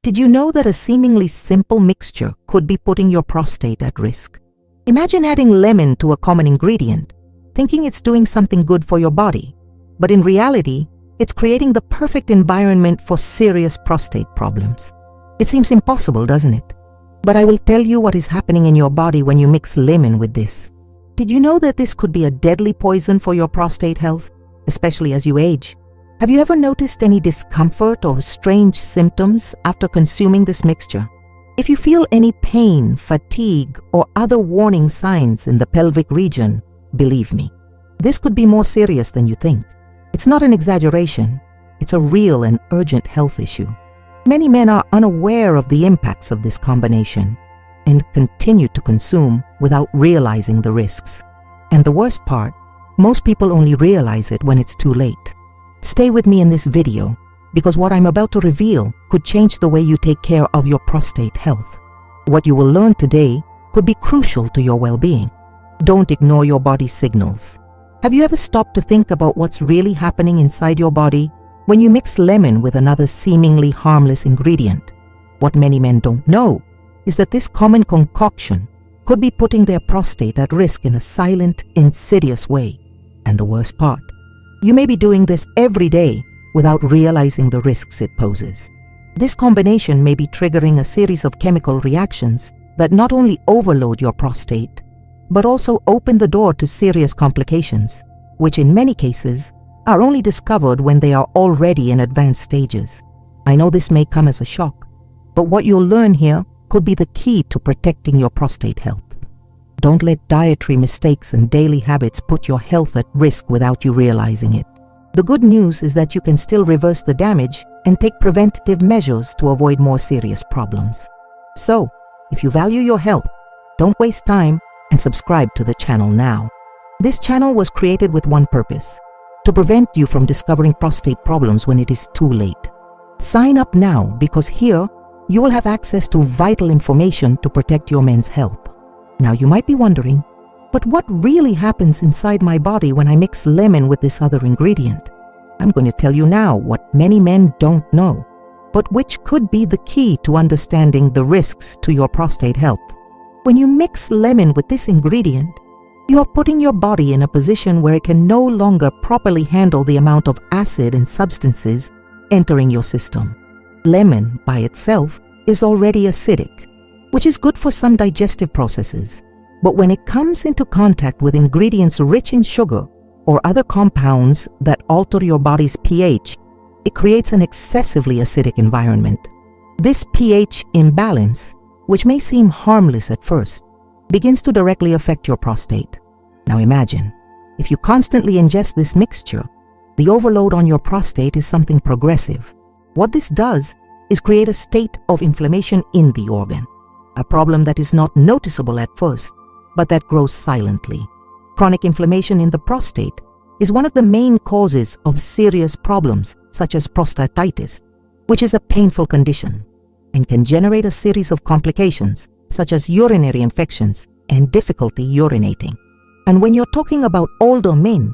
Did you know that a seemingly simple mixture could be putting your prostate at risk? Imagine adding lemon to a common ingredient, thinking it's doing something good for your body, but in reality, it's creating the perfect environment for serious prostate problems. It seems impossible, doesn't it? But I will tell you what is happening in your body when you mix lemon with this. Did you know that this could be a deadly poison for your prostate health, especially as you age? Have you ever noticed any discomfort or strange symptoms after consuming this mixture? If you feel any pain, fatigue, or other warning signs in the pelvic region, believe me, this could be more serious than you think. It's not an exaggeration. It's a real and urgent health issue. Many men are unaware of the impacts of this combination and continue to consume without realizing the risks. And the worst part, most people only realize it when it's too late. Stay with me in this video because what I'm about to reveal could change the way you take care of your prostate health. What you will learn today could be crucial to your well-being. Don't ignore your body's signals. Have you ever stopped to think about what's really happening inside your body when you mix lemon with another seemingly harmless ingredient? What many men don't know is that this common concoction could be putting their prostate at risk in a silent, insidious way. And the worst part, you may be doing this every day without realizing the risks it poses. This combination may be triggering a series of chemical reactions that not only overload your prostate, but also open the door to serious complications, which in many cases are only discovered when they are already in advanced stages. I know this may come as a shock, but what you'll learn here could be the key to protecting your prostate health. Don't let dietary mistakes and daily habits put your health at risk without you realizing it. The good news is that you can still reverse the damage and take preventative measures to avoid more serious problems. So, if you value your health, don't waste time and subscribe to the channel now. This channel was created with one purpose: to prevent you from discovering prostate problems when it is too late. Sign up now because here you will have access to vital information to protect your men's health. Now you might be wondering, but what really happens inside my body when I mix lemon with this other ingredient? I'm going to tell you now what many men don't know, but which could be the key to understanding the risks to your prostate health. When you mix lemon with this ingredient, you are putting your body in a position where it can no longer properly handle the amount of acid and substances entering your system. Lemon by itself is already acidic, which is good for some digestive processes. But when it comes into contact with ingredients rich in sugar or other compounds that alter your body's pH, it creates an excessively acidic environment. This pH imbalance, which may seem harmless at first, begins to directly affect your prostate. Now imagine, if you constantly ingest this mixture, the overload on your prostate is something progressive. What this does is create a state of inflammation in the organ, a problem that is not noticeable at first, but that grows silently. Chronic inflammation in the prostate is one of the main causes of serious problems such as prostatitis, which is a painful condition and can generate a series of complications such as urinary infections and difficulty urinating. And when you're talking about older men,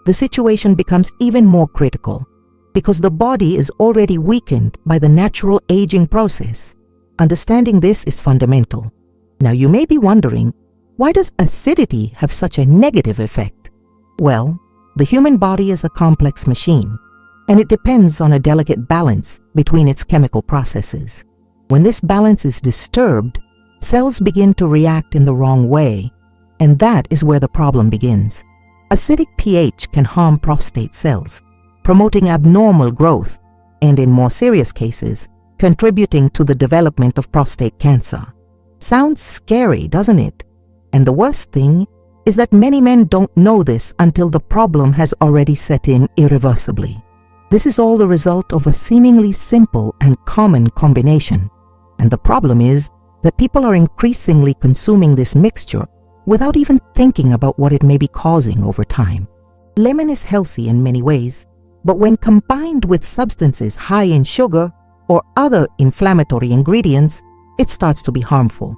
the situation becomes even more critical because the body is already weakened by the natural aging process. Understanding this is fundamental. Now you may be wondering, why does acidity have such a negative effect? Well, the human body is a complex machine, and it depends on a delicate balance between its chemical processes. When this balance is disturbed, cells begin to react in the wrong way, and that is where the problem begins. Acidic pH can harm prostate cells, promoting abnormal growth, and in more serious cases, contributing to the development of prostate cancer. Sounds scary, doesn't it? And the worst thing is that many men don't know this until the problem has already set in irreversibly. This is all the result of a seemingly simple and common combination. And the problem is that people are increasingly consuming this mixture without even thinking about what it may be causing over time. Lemon is healthy in many ways, but when combined with substances high in sugar or other inflammatory ingredients, it starts to be harmful.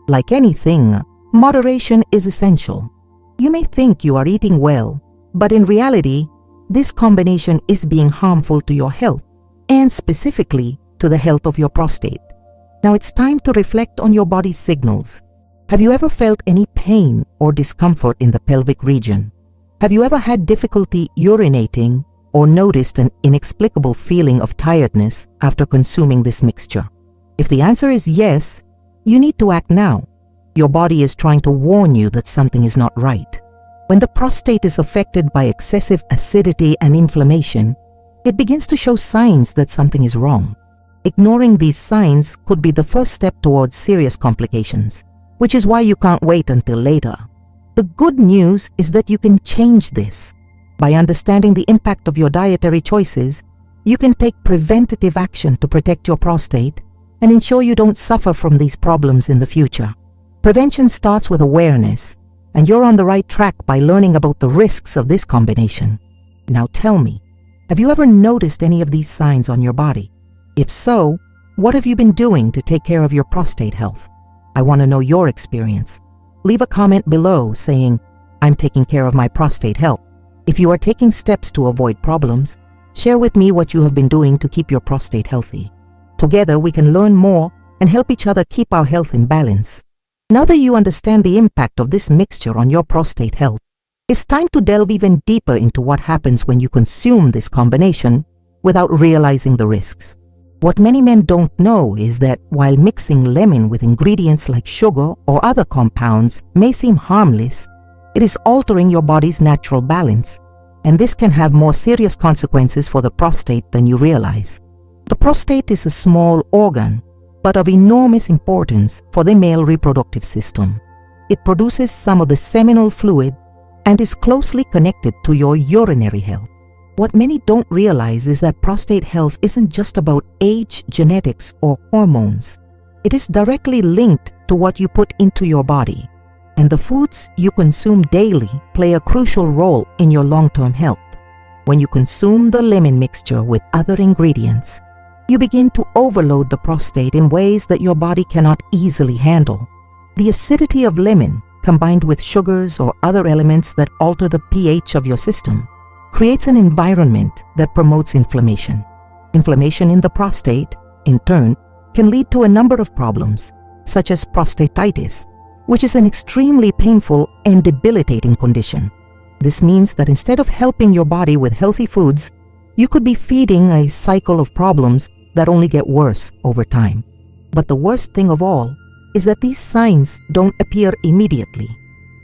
Like anything, moderation is essential. You may think you are eating well, but in reality, this combination is being harmful to your health and specifically to to the health of your prostate. Now it's time to reflect on your body's signals. Have you ever felt any pain or discomfort in the pelvic region? Have you ever had difficulty urinating or noticed an inexplicable feeling of tiredness after consuming this mixture? If the answer is yes, you need to act now. Your body is trying to warn you that something is not right. When the prostate is affected by excessive acidity and inflammation, it begins to show signs that something is wrong. Ignoring these signs could be the first step towards serious complications, which is why you can't wait until later. The good news is that you can change this. By understanding the impact of your dietary choices, you can take preventative action to protect your prostate and ensure you don't suffer from these problems in the future. Prevention starts with awareness, and you're on the right track by learning about the risks of this combination. Now tell me, have you ever noticed any of these signs on your body? If so, what have you been doing to take care of your prostate health? I want to know your experience. Leave a comment below saying, "I'm taking care of my prostate health." If you are taking steps to avoid problems, share with me what you have been doing to keep your prostate healthy. Together we can learn more and help each other keep our health in balance. Now that you understand the impact of this mixture on your prostate health, it's time to delve even deeper into what happens when you consume this combination without realizing the risks. What many men don't know is that while mixing lemon with ingredients like sugar or other compounds may seem harmless, it is altering your body's natural balance, and this can have more serious consequences for the prostate than you realize. The prostate is a small organ, but of enormous importance for the male reproductive system. It produces some of the seminal fluid and is closely connected to your urinary health. What many don't realize is that prostate health isn't just about age, genetics, or hormones. It is directly linked to what you put into your body, and the foods you consume daily play a crucial role in your long-term health. When you consume the lemon mixture with other ingredients, you begin to overload the prostate in ways that your body cannot easily handle. The acidity of lemon, combined with sugars or other elements that alter the pH of your system, creates an environment that promotes inflammation. Inflammation in the prostate, in turn, can lead to a number of problems, such as prostatitis, which is an extremely painful and debilitating condition. This means that instead of helping your body with healthy foods, you could be feeding a cycle of problems that only get worse over time. But the worst thing of all is that these signs don't appear immediately.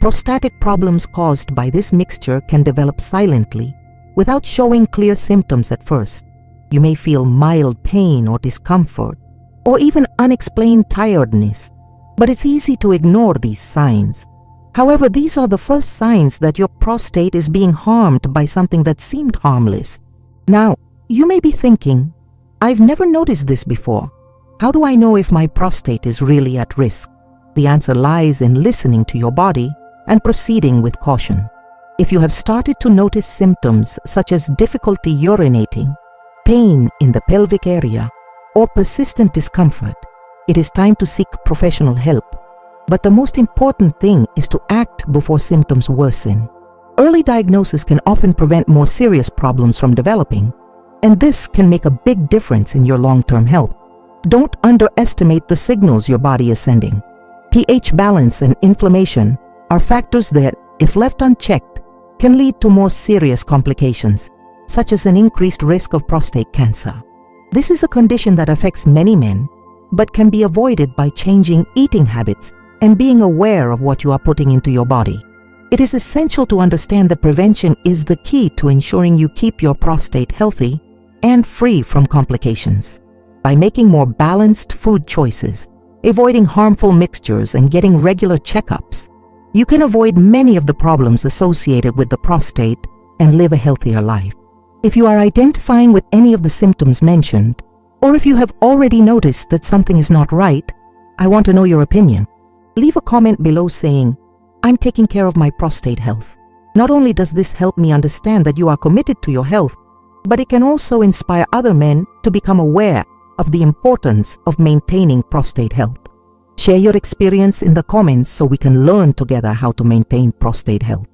Prostatic problems caused by this mixture can develop silently without showing clear symptoms at first. You may feel mild pain or discomfort, or even unexplained tiredness, but it's easy to ignore these signs. However, these are the first signs that your prostate is being harmed by something that seemed harmless. Now, you may be thinking, "I've never noticed this before. How do I know if my prostate is really at risk?" The answer lies in listening to your body and proceeding with caution. If you have started to notice symptoms such as difficulty urinating, pain in the pelvic area, or persistent discomfort, it is time to seek professional help. But the most important thing is to act before symptoms worsen. Early diagnosis can often prevent more serious problems from developing, and this can make a big difference in your long-term health. Don't underestimate the signals your body is sending. pH balance and inflammation are factors that, if left unchecked, can lead to more serious complications, such as an increased risk of prostate cancer. This is a condition that affects many men, but can be avoided by changing eating habits and being aware of what you are putting into your body. It is essential to understand that prevention is the key to ensuring you keep your prostate healthy and free from complications. By making more balanced food choices, avoiding harmful mixtures, and getting regular checkups, you can avoid many of the problems associated with the prostate and live a healthier life. If you are identifying with any of the symptoms mentioned, or if you have already noticed that something is not right, I want to know your opinion. Leave a comment below saying, "I'm taking care of my prostate health." Not only does this help me understand that you are committed to your health, but it can also inspire other men to become aware of the importance of maintaining prostate health. Share your experience in the comments so we can learn together how to maintain prostate health.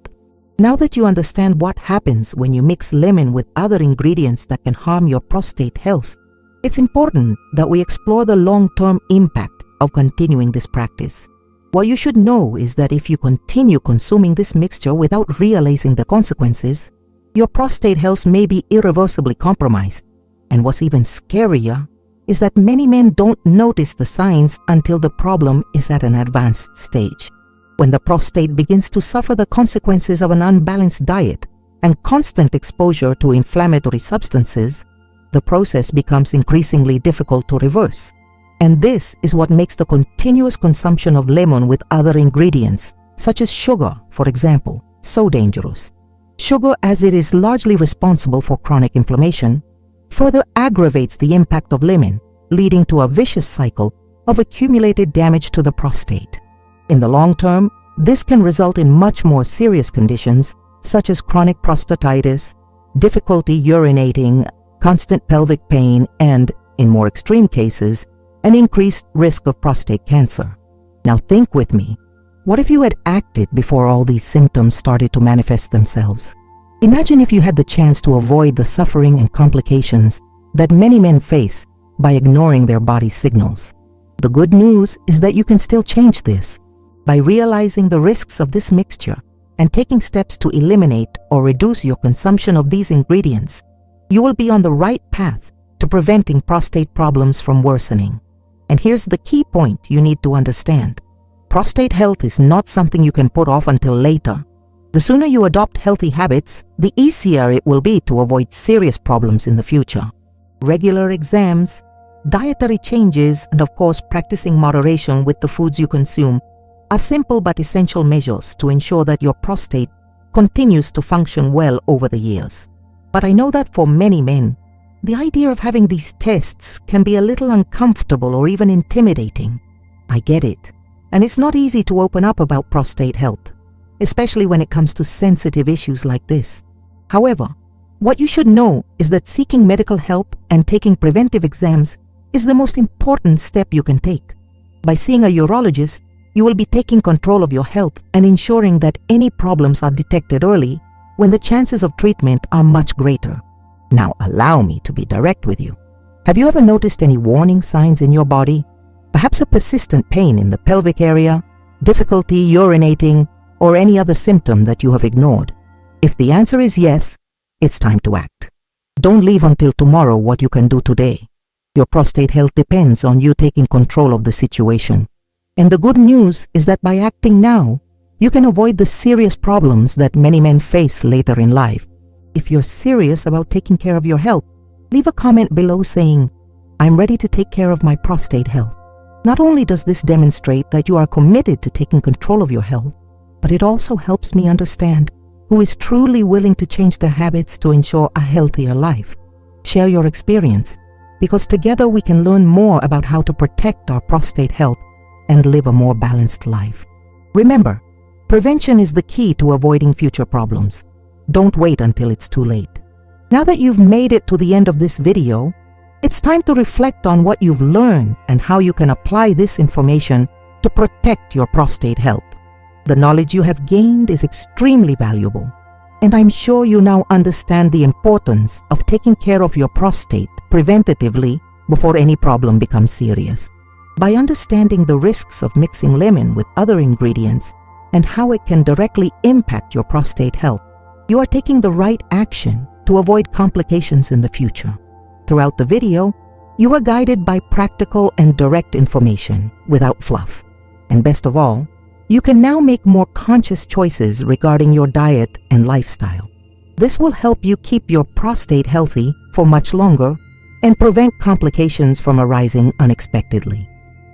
Now that you understand what happens when you mix lemon with other ingredients that can harm your prostate health, It's important that we explore the long-term impact of continuing this practice. What you should know is that if you continue consuming this mixture without realizing the consequences, your prostate health may be irreversibly compromised. And what's even scarier is that many men don't notice the signs until the problem is at an advanced stage. When the prostate begins to suffer the consequences of an unbalanced diet and constant exposure to inflammatory substances, the process becomes increasingly difficult to reverse. And this is what makes the continuous consumption of lemon with other ingredients, such as sugar, for example, so dangerous. Sugar, as it is largely responsible for chronic inflammation, further aggravates the impact of lemon, leading to a vicious cycle of accumulated damage to the prostate. In the long term, this can result in much more serious conditions such as chronic prostatitis, difficulty urinating, constant pelvic pain, and, in more extreme cases, an increased risk of prostate cancer. Now think with me. What if you had acted before all these symptoms started to manifest themselves? Imagine if you had the chance to avoid the suffering and complications that many men face by ignoring their body's signals. The good news is that you can still change this. By realizing the risks of this mixture and taking steps to eliminate or reduce your consumption of these ingredients, you will be on the right path to preventing prostate problems from worsening. And here's the key point you need to understand. Prostate health is not something you can put off until later. The sooner you adopt healthy habits, the easier it will be to avoid serious problems in the future. Regular exams, dietary changes, and of course practicing moderation with the foods you consume are simple but essential measures to ensure that your prostate continues to function well over the years. But I know that for many men, the idea of having these tests can be a little uncomfortable or even intimidating. I get it. And it's not easy to open up about prostate health, especially when it comes to sensitive issues like this. However, what you should know is that seeking medical help and taking preventive exams is the most important step you can take. By seeing a urologist, you will be taking control of your health and ensuring that any problems are detected early when the chances of treatment are much greater. Now allow me to be direct with you. Have you ever noticed any warning signs in your body? Perhaps a persistent pain in the pelvic area, difficulty urinating, or any other symptom that you have ignored? If the answer is yes, it's time to act. Don't leave until tomorrow what you can do today. Your prostate health depends on you taking control of the situation. And the good news is that by acting now, you can avoid the serious problems that many men face later in life. If you're serious about taking care of your health, leave a comment below saying, "I'm ready to take care of my prostate health." Not only does this demonstrate that you are committed to taking control of your health, but it also helps me understand who is truly willing to change their habits to ensure a healthier life. Share your experience, because together we can learn more about how to protect our prostate health and live a more balanced life. Remember, prevention is the key to avoiding future problems. Don't wait until it's too late. Now that you've made it to the end of this video, it's time to reflect on what you've learned and how you can apply this information to protect your prostate health. The knowledge you have gained is extremely valuable, and I'm sure you now understand the importance of taking care of your prostate preventatively before any problem becomes serious. By understanding the risks of mixing lemon with other ingredients and how it can directly impact your prostate health, you are taking the right action to avoid complications in the future. Throughout the video, you are guided by practical and direct information without fluff. And best of all, you can now make more conscious choices regarding your diet and lifestyle. This will help you keep your prostate healthy for much longer and prevent complications from arising unexpectedly.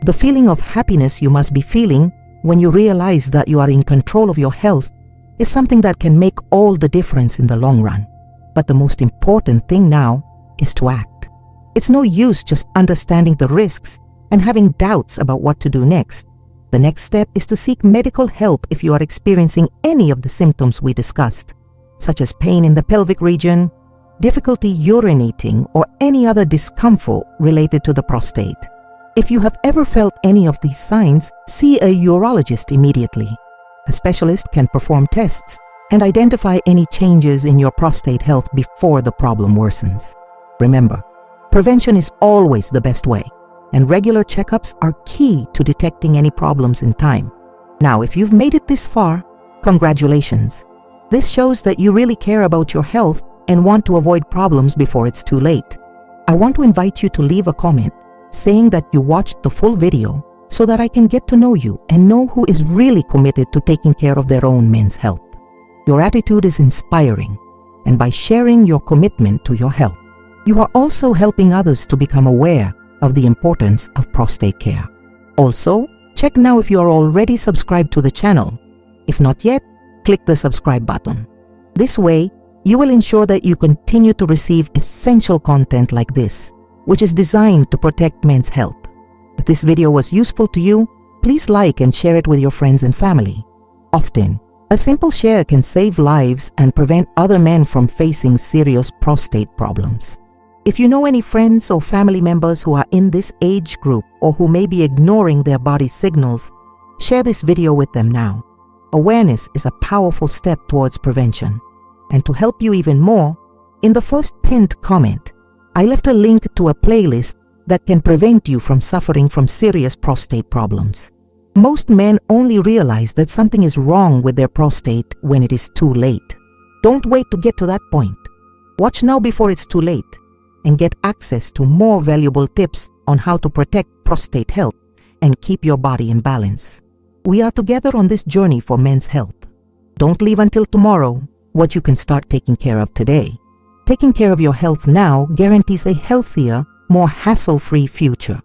The feeling of happiness you must be feeling when you realize that you are in control of your health is something that can make all the difference in the long run. But the most important thing now is to act. It's no use just understanding the risks and having doubts about what to do next. The next step is to seek medical help if you are experiencing any of the symptoms we discussed, such as pain in the pelvic region, difficulty urinating, or any other discomfort related to the prostate. If you have ever felt any of these signs, see a urologist immediately. A specialist can perform tests and identify any changes in your prostate health before the problem worsens. Remember, Prevention is always the best way, and regular checkups are key to detecting any problems in time. Now, if you've made it this far, congratulations. This shows that you really care about your health and want to avoid problems before it's too late. I want to invite you to leave a comment saying that you watched the full video so that I can get to know you and know who is really committed to taking care of their own men's health. Your attitude is inspiring, and by sharing your commitment to your health, you are also helping others to become aware of the importance of prostate care. Also, check now if you are already subscribed to the channel. If not yet, click the subscribe button. This way, you will ensure that you continue to receive essential content like this, which is designed to protect men's health. If this video was useful to you, please like and share it with your friends and family. Often, a simple share can save lives and prevent other men from facing serious prostate problems. If you know any friends or family members who are in this age group or who may be ignoring their body's signals, share this video with them now. Awareness is a powerful step towards prevention. And to help you even more, in the first pinned comment, I left a link to a playlist that can prevent you from suffering from serious prostate problems. Most men only realize that something is wrong with their prostate when it is too late. Don't wait to get to that point. Watch now before it's too late and get access to more valuable tips on how to protect prostate health and keep your body in balance. We are together on this journey for men's health. Don't leave until tomorrow what you can start taking care of today. Taking care of your health now guarantees a healthier, more hassle-free future.